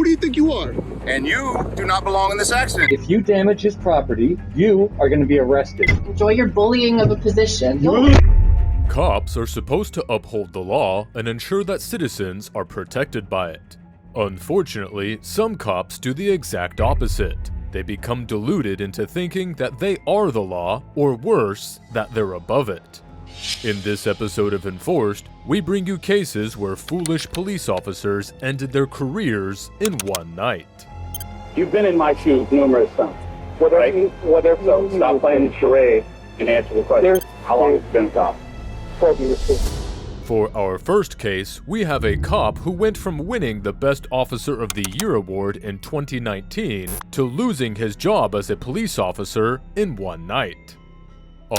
Who do you think you are? And you do not belong in this accident. If you damage his property, you are going to be arrested. Enjoy your bullying of a position. Cops are supposed to uphold the law and ensure that citizens are protected by it. Unfortunately, some cops do the exact opposite. They become deluded into thinking that they are the law, or worse, that they're above it. In this episode of Enforced, we bring you cases where foolish police officers ended their careers in one night. You've been in my shoes numerous times. Whatever. So stop playing the charade and answer the question. How long have you been a cop? 12 years. For our first case, we have a cop who went from winning the Best Officer of the Year award in 2019 to losing his job as a police officer in one night.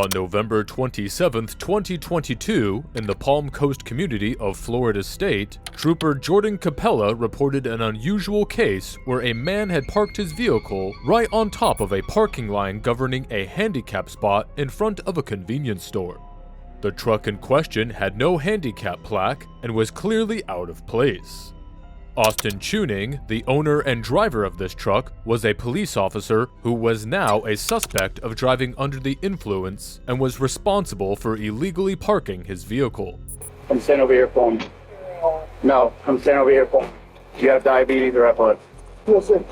On November 27, 2022, in the Palm Coast community of Florida State, Trooper Jordan Capella reported an unusual case where a man had parked his vehicle right on top of a parking line governing a handicap spot in front of a convenience store. The truck in question had no handicap plaque and was clearly out of place. Austin Tuning, the owner and driver of this truck, was a police officer who was now a suspect of driving under the influence and was responsible for illegally parking his vehicle. Come stand over here for me. No, come stand over here for me. Do you have diabetes or epilepsy? Yes, sir.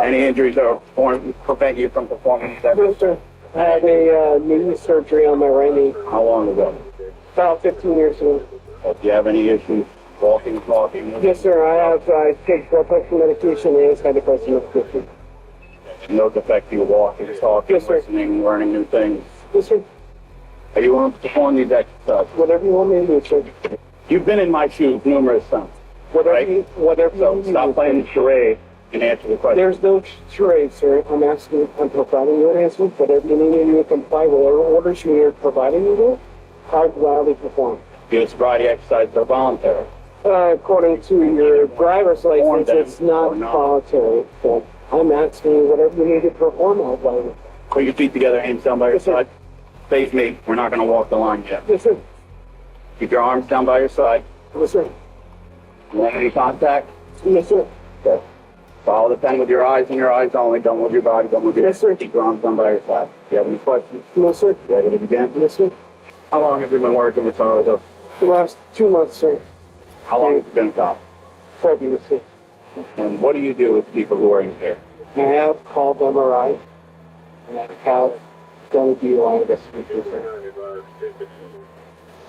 Any injuries that prevent you from performing? Yes, sir. I had a knee surgery on my right knee. How long ago? About 15 years ago. Do you have any issues walking, talking? Yes, sir. I take blood pressure medication and antidepressant medication. No defective walking, talking, Yes, sir. listening, learning new things. Yes, sir. Are you willing to perform these exercises? Whatever you want me to do, sir. You've been in my shoes numerous times. Whatever So you stop need. playing the charade and answer the question. There's no charade, sir. I'm providing you an answer. Whatever you need to do to comply with whatever orders you are providing you with, I gladly perform. Your sobriety exercises are voluntary. According to your driver's license, them it's not or not. voluntary. So I'm asking you whatever you need to perform, I'll gladly. Put your feet together, hands down by your Yes, sir. side. Face me. We're not going to walk the line yet. Yes, sir. Keep your arms down by your side. Yes, sir. You want any contact? Yes, sir. Okay. Follow the pen with your eyes and your eyes only. Don't move your body. Don't move your Yes, sir. Keep your arms down by your side. Do you have any questions? Yes, sir. Ready to begin? Yes, sir. How long have you been working with Toronto? The last 2 months, sir. How long have you been a cop? 12 years, sir. And what do you do with people who are impaired? I have called MRI, and I have done a DUI investigation, sir.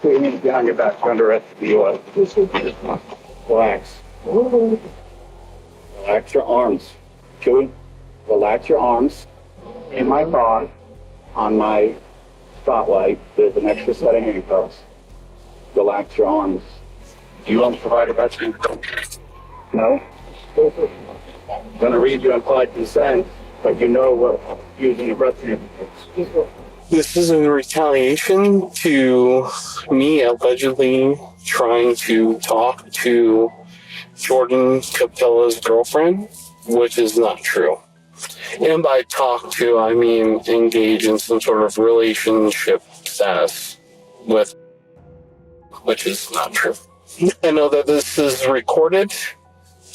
So you need to be on your back. You're under arrest for DUI. Yes, sir. Relax. Relax your arms. Chewy, relax your arms. In my car, on my spotlight, there's an extra set of handcuffs. Relax your arms. Do you want to provide a rescue? No? I'm going to read you implied consent, but you know what using a breath is. This is in retaliation to me allegedly trying to talk to Jordan Capella's girlfriend, which is not true. And by talk to, I mean engage in some sort of relationship status with, which is not true. I know that this is recorded,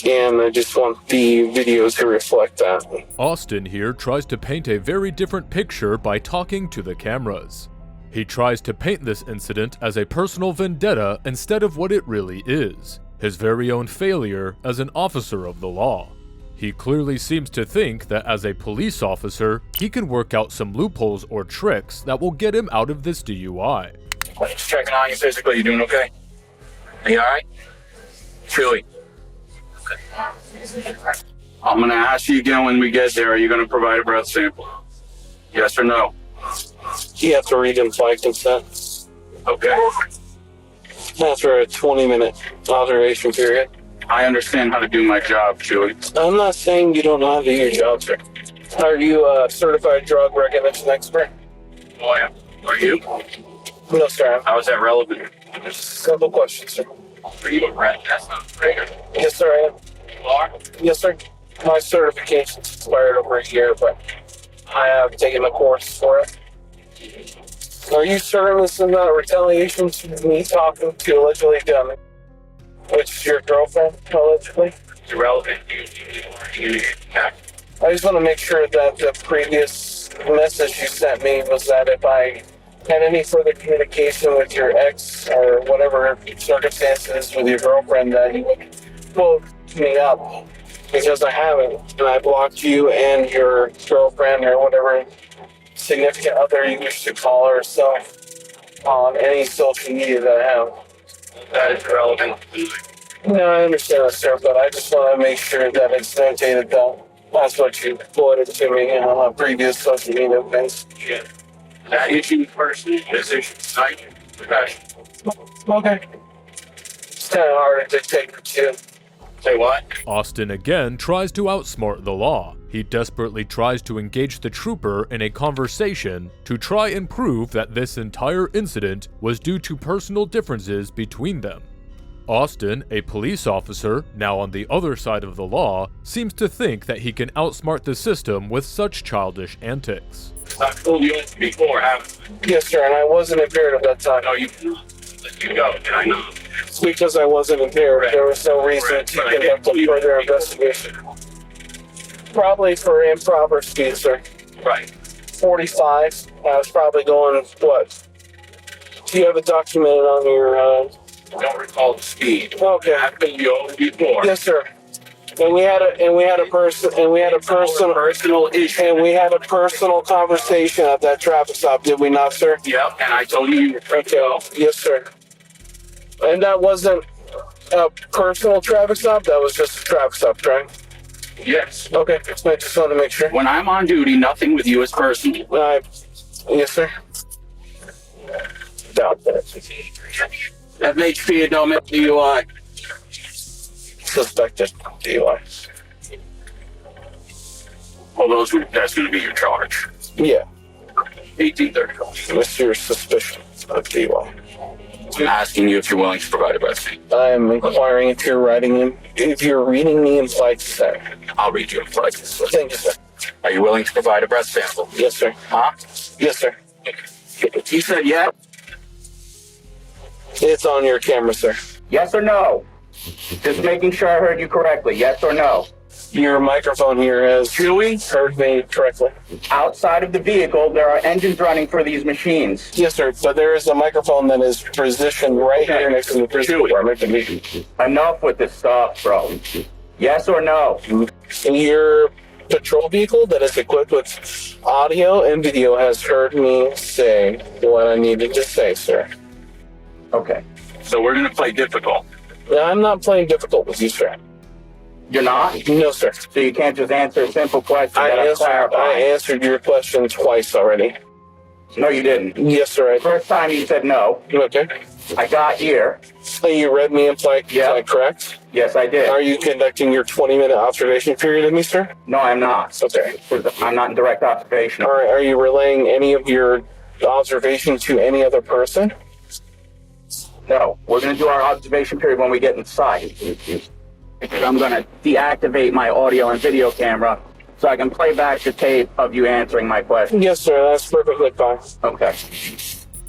and I just want the videos to reflect that. Austin here tries to paint a very different picture by talking to the cameras. He tries to paint this incident as a personal vendetta instead of what it really is, his very own failure as an officer of the law. He clearly seems to think that as a police officer, he can work out some loopholes or tricks that will get him out of this DUI. Just checking on you physically. You doing okay? Are you alright? Chewy. I'm going to ask you again when we get there. Are you going to provide a breath sample? Yes or no? You have to read implied consent Okay. after a 20-minute observation period. I understand how to do my job, Chewy. I'm not saying you don't know how to do your job, sir. Are you a certified drug recognition expert? Oh, yeah. Are you? No, sir. How is that relevant? Simple questions, sir. Are you a red test operator? Yes, sir, I am. You are? Yes, sir. My certification's expired over a year, but I have taken a course for it. Are you certain this is not a retaliation to me talking to allegedly which is your girlfriend, allegedly? Irrelevant. I just want to make sure that the previous message you sent me was that if I had any further communication with your ex or whatever circumstances with your girlfriend, that you would pull me up, because I haven't, and I blocked you and your girlfriend or whatever significant other you wish to call herself on any social media that I have. That is irrelevant. No, I understand that, sir, but I just want to make sure that it's notated that that's what you forwarded to me on a previous social media things. Yeah. That issue personally, this issue tonight, professional. Okay. It's kind of hard to dictate for two. Say what? Austin again tries to outsmart the law. He desperately tries to engage the trooper in a conversation to try and prove that this entire incident was due to personal differences between them. Austin, a police officer, now on the other side of the law, seems to think that he can outsmart the system with such childish antics. I've told you this before, haven't I? Yes, sir, and I wasn't impaired at that time. No, you let you go, did I not? It's because I wasn't impaired. There was no reason to conduct a further investigation. Probably for improper speed, sir. Right. 45. I was probably going, what? Do you have it documented on your, I don't recall the speed. Okay. I've been you over before. Yes, sir. And we had a personal issue. And we had a personal conversation at that traffic stop, did we not, sir? Yep, and I told you were free to go. Yes, sir. And that wasn't a personal traffic stop, that was just a traffic stop, right? Yes. Okay, I just want to make sure. When I'm on duty, nothing with you is personal. Yes, sir. Doubt that. FHP, a dumb DUI. Suspected DUI. Well, that's going to be your charge. Yeah. 1830. What's your suspicion of DUI? I'm asking you if you're willing to provide a breath sample. I am inquiring if you're reading me implied consent. I'll read you implied consent. Thank you, sir. Are you willing to provide a breath sample? Yes, sir. Huh? Yes, sir. You said yes? It's on your camera, sir. Yes or no? Just making sure I heard you correctly. Yes or no? Your microphone here has heard me correctly. Outside of the vehicle, there are engines running for these machines. Yes, sir. But there is a microphone that is positioned right here next to the prison department. Enough with this stuff, bro. Yes or no? Your patrol vehicle that is equipped with audio and video has heard me say what I needed to say, sir. Okay. So we're going to play difficult. I'm not playing difficult with you, sir. You're not? No, sir. So you can't just answer a simple question I answered your question twice already. No, you didn't. Yes, sir. First time you said no. Okay. I got here. So you read me implied, correct? Yes, I did. Are you conducting your 20-minute observation period of me, sir? No, I'm not. Okay. I'm not in direct observation. All right. Are you relaying any of your observation to any other person? No. We're going to do our observation period when we get inside. I'm going to deactivate my audio and video camera so I can play back the tape of you answering my question. Yes, sir. That's perfectly fine. Okay.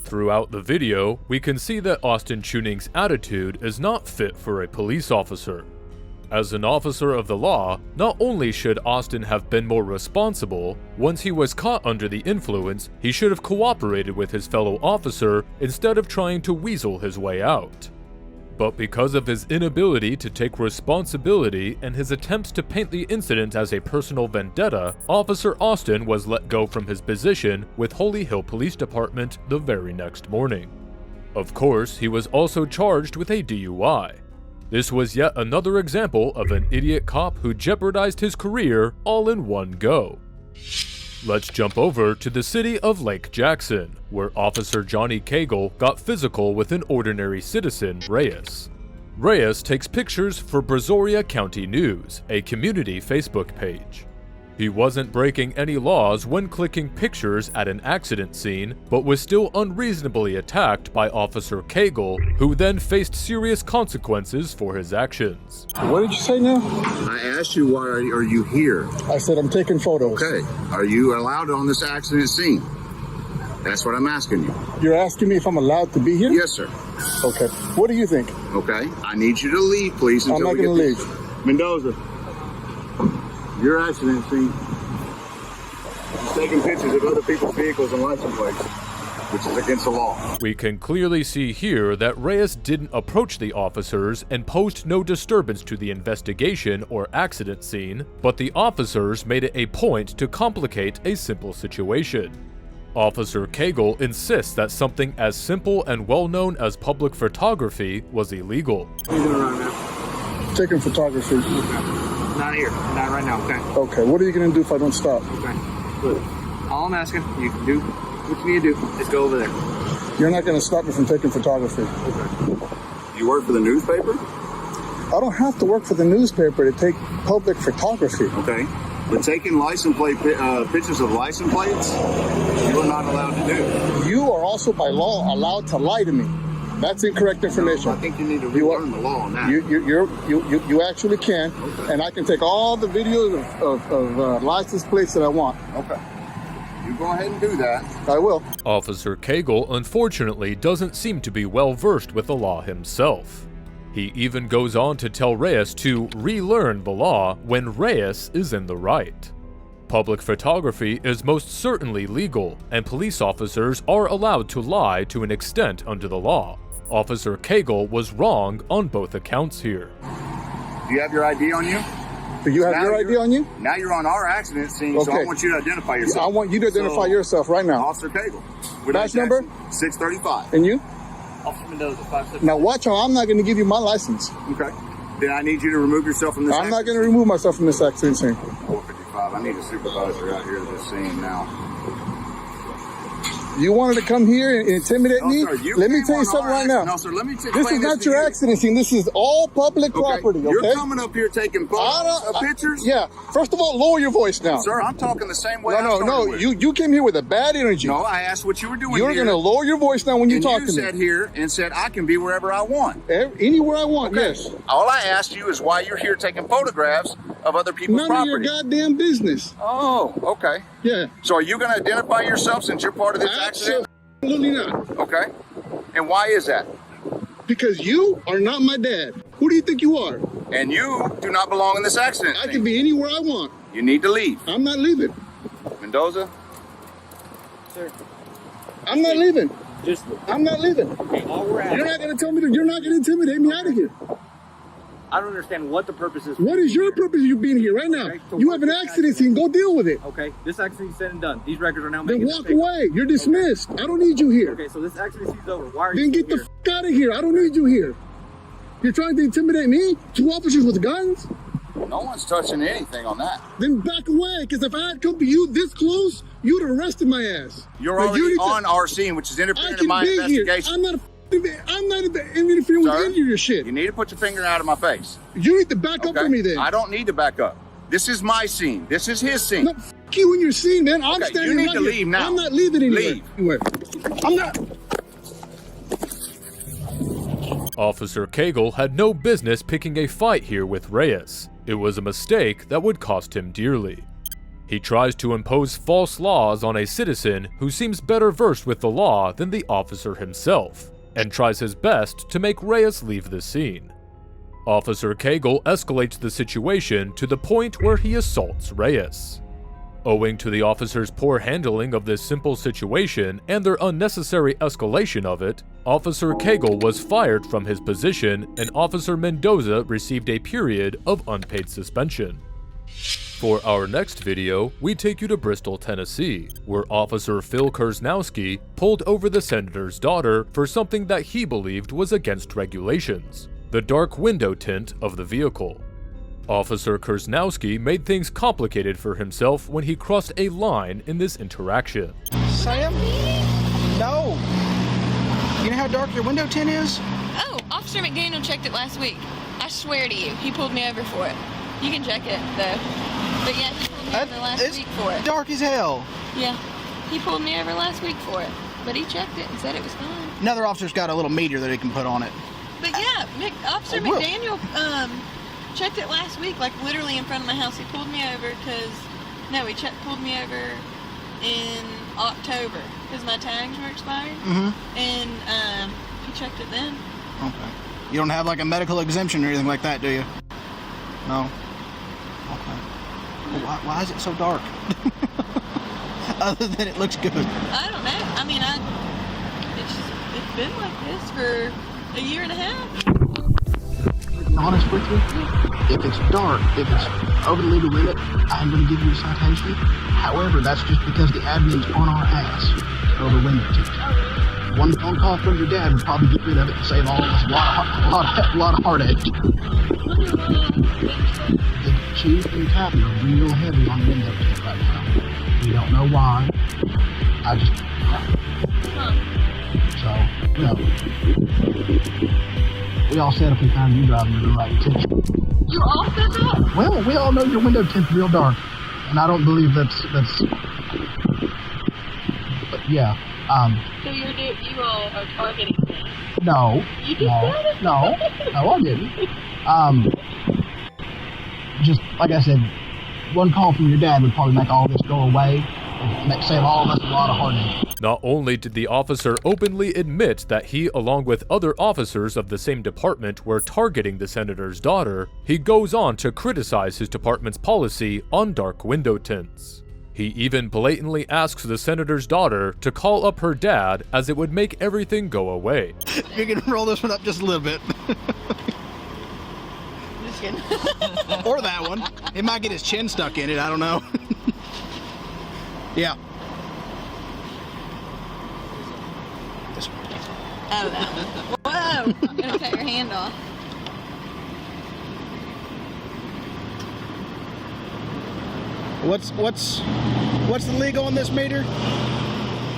Throughout the video, we can see that Austin Tuning's attitude is not fit for a police officer. As an officer of the law, not only should Austin have been more responsible, once he was caught under the influence, he should have cooperated with his fellow officer instead of trying to weasel his way out. But because of his inability to take responsibility and his attempts to paint the incident as a personal vendetta, Officer Austin was let go from his position with Holy Hill Police Department the very next morning. Of course, he was also charged with a DUI. This was yet another example of an idiot cop who jeopardized his career all in one go. Let's jump over to the city of Lake Jackson, where Officer Johnny Cagle got physical with an ordinary citizen, Reyes. Reyes takes pictures for Brazoria County News, a community Facebook page. He wasn't breaking any laws when clicking pictures at an accident scene, but was still unreasonably attacked by Officer Cagle, who then faced serious consequences for his actions. What did you say now? I asked you, why are you here? I said I'm taking photos. Okay. Are you allowed on this accident scene? That's what I'm asking you. You're asking me if I'm allowed to be here? Yes, sir. Okay. What do you think? Okay. I need you to leave, please. I'm not going to leave. Mendoza, your accident scene. He's taking pictures of other people's vehicles and license plates, which is against the law. We can clearly see here that Reyes didn't approach the officers and posed no disturbance to the investigation or accident scene, but the officers made it a point to complicate a simple situation. Officer Cagle insists that something as simple and well-known as public photography was illegal. What are you doing right now? Taking photography. Okay. Not here. Not right now, okay? Okay, what are you going to do if I don't stop? Okay. Good. All I'm asking, you can do what you need to do. Just go over there. You're not going to stop me from taking photography. Okay. You work for the newspaper? I don't have to work for the newspaper to take public photography. Okay. But taking license plate pictures of license plates, you are not allowed to do. You are also by law allowed to lie to me. That's incorrect information. I think you need to relearn the law on that. You actually can, Okay. and I can take all the videos of license plates that I want. Okay. You go ahead and do that. I will. Officer Cagle unfortunately doesn't seem to be well versed with the law himself. He even goes on to tell Reyes to relearn the law when Reyes is in the right. Public photography is most certainly legal, and police officers are allowed to lie to an extent under the law. Officer Cagle was wrong on both accounts here. Do you have your ID on you? Do you have Now your ID on you? Now you're on our accident scene, so I Okay. want you to identify yourself. I want you to identify yourself right now. Officer Cagle. Badge number? 635. And you? Officer Mendoza, 5'6". Now watch how I'm not going to give you my license. Okay. Then I need you to remove yourself from this I'm not accident going to remove myself from this accident scene. 455. I need a supervisor out here to this scene now. You wanted to come here and intimidate me? No, sir, you Let me came tell you on something our right now. No, sir, let me explain This is not to your you. accident scene. This is all public property, okay? You're coming up here taking photos of pictures? Yeah. First of all, lower your voice now. Sir, I'm talking the same way No. You came here with a bad energy. No, I asked what you were doing You're here. going to lower your voice now when you and talk you to sat me. here and said I can be wherever I want. Anywhere I want, yes. All I asked you is why you're here taking photographs of other people's None property. of your goddamn business. Oh, okay. Yeah. So are you going to identify yourself since you're part of this accident? Absolutely not. Okay. And why is that? Because you are not my dad. Who do you think you are? And you do not belong in this accident. I can be anywhere I want. You need to leave. I'm not leaving. Mendoza? Sir, I'm not leaving. just I'm not leaving. all we're You're not going to tell me that you're not going to intimidate me out of here. I don't understand what the purpose is. What is your purpose of you being here right now? Okay, so You what have an is the accident scene. Go deal with it. Okay, this accident is said and done. These records are now Then making walk away. You're dismissed. I don't need you here. Okay, so this accident is over. Why are you Then get still the f out of here. I don't need you here. You're trying to intimidate me? Two officers with guns? No one's touching anything on that. Then back away, because if I had come to you this close, you'd have arrested my ass. You're Now, already you need to- on our scene, which is I interfering in can my be here. investigation. I'm not interfering with Sir, any of your shit. You need to put your finger out of my face. You need to back up Okay? for me then. I don't need to back up. This is my scene. This is his scene. No, f you and your scene, man. I'm Okay, standing you need right to here. leave now. I'm not leaving anywhere. Leave. Anywhere. I'm not. Officer Cagle had no business picking a fight here with Reyes. It was a mistake that would cost him dearly. He tries to impose false laws on a citizen who seems better versed with the law than the officer himself, and tries his best to make Reyes leave the scene. Officer Cagle escalates the situation to the point where he assaults Reyes. Owing to the officer's poor handling of this simple situation and their unnecessary escalation of it, Officer Cagle was fired from his position and Officer Mendoza received a period of unpaid suspension. For our next video, we take you to Bristol, Tennessee, where Officer Phil Kersnowski pulled over the senator's daughter for something that he believed was against regulations: the dark window tint of the vehicle. Officer Kersnowski made things complicated for himself when he crossed a line in this interaction. Sam? No. You know how dark your window tint is? Oh, Officer McDaniel checked it last week. I swear to you, he pulled me over for it. You can check it, though. But yeah, he pulled me over last It's week for it. dark as hell. Yeah, he pulled me over last week for it. But he checked it and said it was fine. Another officer's got a little meter that he can put on it. But yeah, Officer Oh, well. McDaniel checked it last week, like literally in front of my house. He pulled me over because, no, he pulled me over in October because my tags were expired. Mm-hmm. And he checked it then. Okay. You don't have like a medical exemption or anything like that, do you? No. Okay. Well, why is it so dark? Other than it looks good. I don't know. I mean, it's been like this for a year and a half. To be honest with you, if it's dark, if it's over the legal limit, I'm going to give you a citation. However, that's just because the admin's on our ass for the window tint. One phone call from your dad would probably get rid of it and save all of us a lot of heartache. The chief and captain are real heavy on window tint right now. We don't know why. I just... So, you know, we all said if we found you driving in the right attention. You all said that? Well, we all know your window tint's real dark, and I don't believe that's. But yeah. So you all are targeting me? No. You just said it? No, I didn't. Just like I said, one call from your dad would probably make all this go away. Save all of us a lot of heartache. Not only did the officer openly admit that he, along with other officers of the same department, were targeting the senator's daughter, he goes on to criticize his department's policy on dark window tints. He even blatantly asks the senator's daughter to call up her dad, as it would make everything go away. You can roll this one up just a little bit. Just kidding. Or that one. It might get his chin stuck in it, I don't know. Yeah. This one. Oh, that one. Whoa! Don't take your hand off. What's the legal on this meter?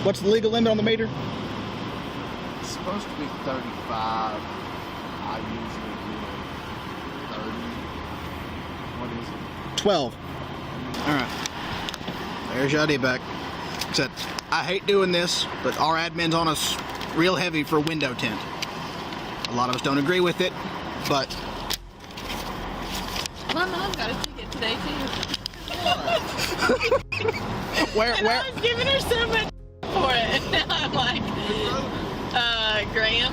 What's the legal limit on the meter? It's supposed to be 35. I usually do 30. What is it? 12. All right. There's your idea back. Except, I hate doing this, but our admin's on us real heavy for window tint. A lot of us don't agree with it, but... My mom got a ticket today, too. where? I was giving her so much for it, and now I'm like, Graham.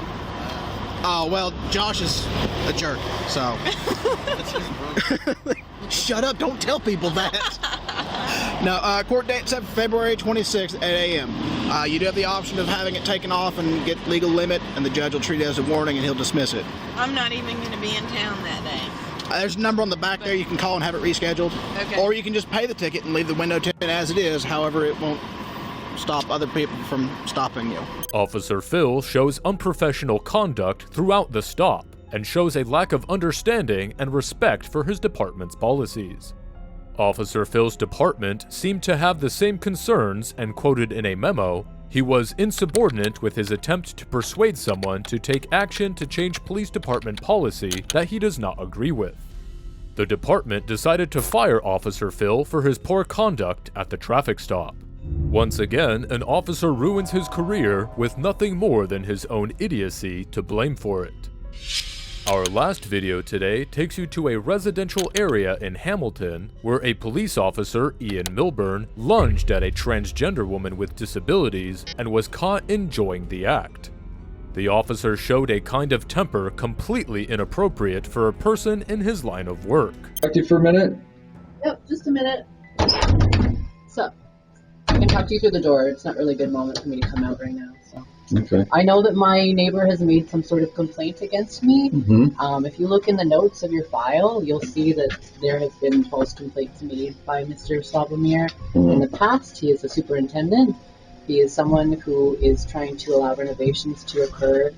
Oh, well, Josh is a jerk, so... Shut up, don't tell people that. No, court date set for February 26th at 8 a.m. You do have the option of having it taken off and get legal limit, and the judge will treat it as a warning and he'll dismiss it. I'm not even going to be in town that day. There's a number on the back there you can call and have it rescheduled. Okay. Or you can just pay the ticket and leave the window tint as it is. However, it won't stop other people from stopping you. Officer Phil shows unprofessional conduct throughout the stop and shows a lack of understanding and respect for his department's policies. Officer Phil's department seemed to have the same concerns, and quoted in a memo, he was insubordinate with his attempt to persuade someone to take action to change police department policy that he does not agree with. The department decided to fire Officer Phil for his poor conduct at the traffic stop. Once again, an officer ruins his career with nothing more than his own idiocy to blame for it. Our last video today takes you to a residential area in Hamilton where a police officer, Ian Milburn, lunged at a transgender woman with disabilities and was caught enjoying the act. The officer showed a kind of temper completely inappropriate for a person in his line of work. Talk to you for a minute? Yep, just a minute. So, I can talk to you through the door. It's not really a good moment for me to come out right now. So. Okay. I know that my neighbor has made some sort of complaint against me. Mm-hmm. If you look in the notes of your file, you'll see that there has been false complaints made by Mr. Slobomir. Mm-hmm. In the past, he is a superintendent. He is someone who is trying to allow renovations to occur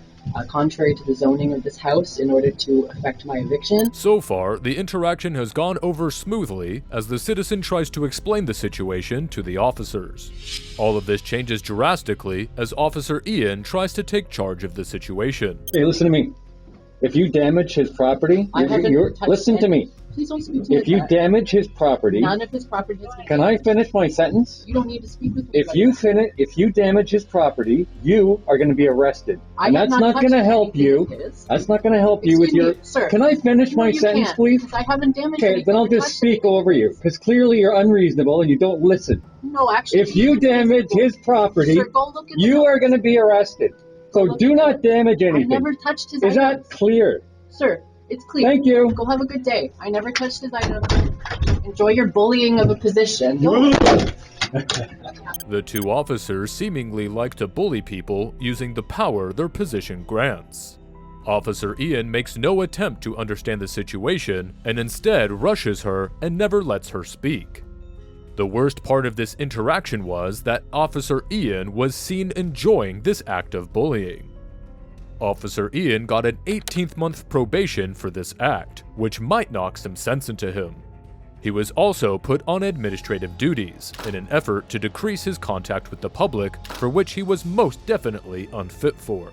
contrary to the zoning of this house in order to effect my eviction. So far, the interaction has gone over smoothly as the citizen tries to explain the situation to the officers. All of this changes drastically as Officer Ian tries to take charge of the situation. Hey, listen to me. If you damage his property, listen to me. Please don't speak to me. If you damage his property, none of his property has been can I finish my sentence? You don't need to speak with me. If you damage his property, you are going to be arrested. And that's not going to help you. That's not going to help you with your... Sir, can I finish my sentence, please? I haven't damaged Okay, then I'll just speak over you, because clearly you're unreasonable and you don't listen. No, actually... If you damage his property, you are going to be arrested. So do not damage anything. I never touched his Is that clear? Sir, It's clear. Thank you. Go have a good day. I never touched his item. Enjoy your bullying of a position. The two officers seemingly like to bully people using the power their position grants. Officer Ian makes no attempt to understand the situation and instead rushes her and never lets her speak. The worst part of this interaction was that Officer Ian was seen enjoying this act of bullying. Officer Ian got an 18th-month probation for this act, which might knock some sense into him. He was also put on administrative duties in an effort to decrease his contact with the public, for which he was most definitely unfit for.